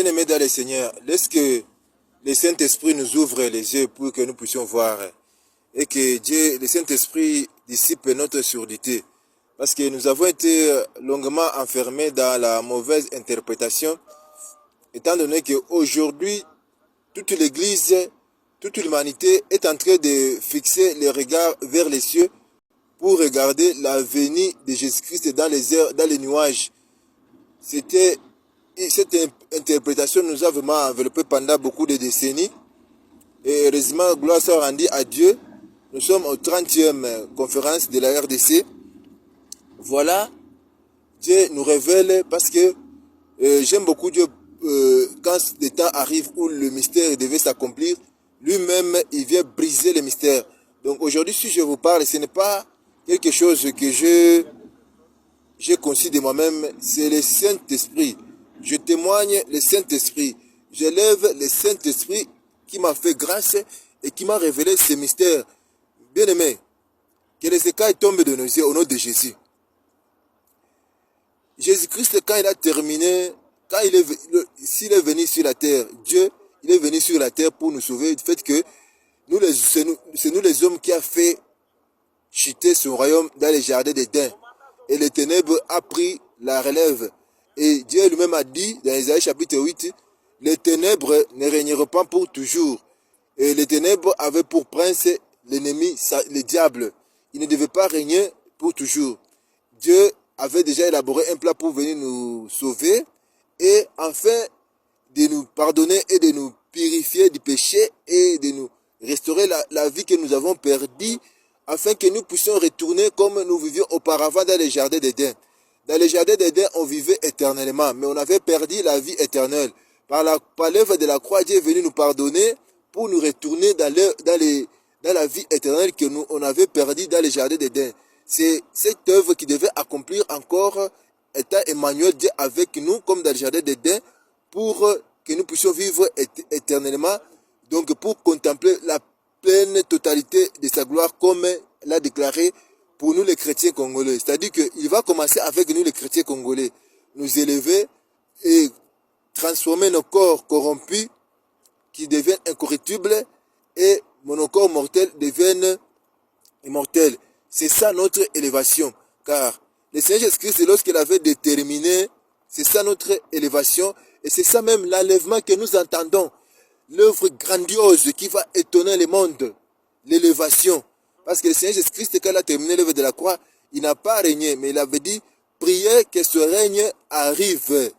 Bien-aimés dans le Seigneur, laisse que le Saint-Esprit nous ouvre les yeux pour que nous puissions voir et que Dieu, le Saint-Esprit, dissipe notre surdité. Parce que nous avons été longuement enfermés dans la mauvaise interprétation, étant donné qu'aujourd'hui, toute l'Église, toute l'humanité est en train de fixer les regards vers les cieux pour regarder la venue de Jésus-Christ dans les airs, dans les nuages. Cette interprétation nous a vraiment enveloppé pendant beaucoup de décennies. Et heureusement, gloire soit rendue à Dieu. Nous sommes au 30e conférence de la RDC. Voilà, Dieu nous révèle parce que j'aime beaucoup Dieu quand le temps arrive où le mystère devait s'accomplir. Lui-même, il vient briser le mystère. Donc aujourd'hui, si je vous parle, ce n'est pas quelque chose que j'ai conçu de moi-même, c'est le Saint-Esprit. Je témoigne le Saint-Esprit. J'élève le Saint-Esprit qui m'a fait grâce et qui m'a révélé ce mystère. Bien-aimé, que les écailles tombent de nos yeux au nom de Jésus. Jésus-Christ, quand il a terminé, s'il est venu sur la terre, Dieu, il est venu sur la terre pour nous sauver du fait que c'est nous les hommes qui a fait chuter son royaume dans les jardins d'Éden. Et les ténèbres a pris la relève. Et Dieu lui-même a dit dans Isaïe chapitre 8, les ténèbres ne régneront pas pour toujours. Et les ténèbres avaient pour prince l'ennemi, le diable. Il ne devait pas régner pour toujours. Dieu avait déjà élaboré un plan pour venir nous sauver et enfin de nous pardonner et de nous purifier du péché et de nous restaurer la vie que nous avons perdue afin que nous puissions retourner comme nous vivions auparavant dans les jardins d'Éden. Dans les jardins d'Éden, on vivait éternellement, mais on avait perdu la vie éternelle. Par l'œuvre de la croix, Dieu est venu nous pardonner pour nous retourner dans la vie éternelle que on avait perdue dans les jardins d'Éden. C'est cette œuvre qui devait accomplir encore, étant Emmanuel, Dieu avec nous, comme dans le jardin d'Éden, pour que nous puissions vivre éternellement, donc pour contempler la pleine totalité de sa gloire, comme l'a déclaré pour nous les chrétiens congolais. C'est-à-dire qu'il va commencer avec nous les chrétiens congolais, nous élever et transformer nos corps corrompus qui deviennent incorruptibles et nos corps mortels deviennent immortels. C'est ça notre élévation. Car le Seigneur Jésus-Christ, lorsqu'il avait déterminé, c'est ça notre élévation et c'est ça même l'enlèvement que nous entendons. L'œuvre grandiose qui va étonner le monde, l'élévation. Parce que le Seigneur Jésus-Christ, quand il a terminé l'œuvre de la croix, il n'a pas régné, mais il avait dit, priez que ce règne arrive.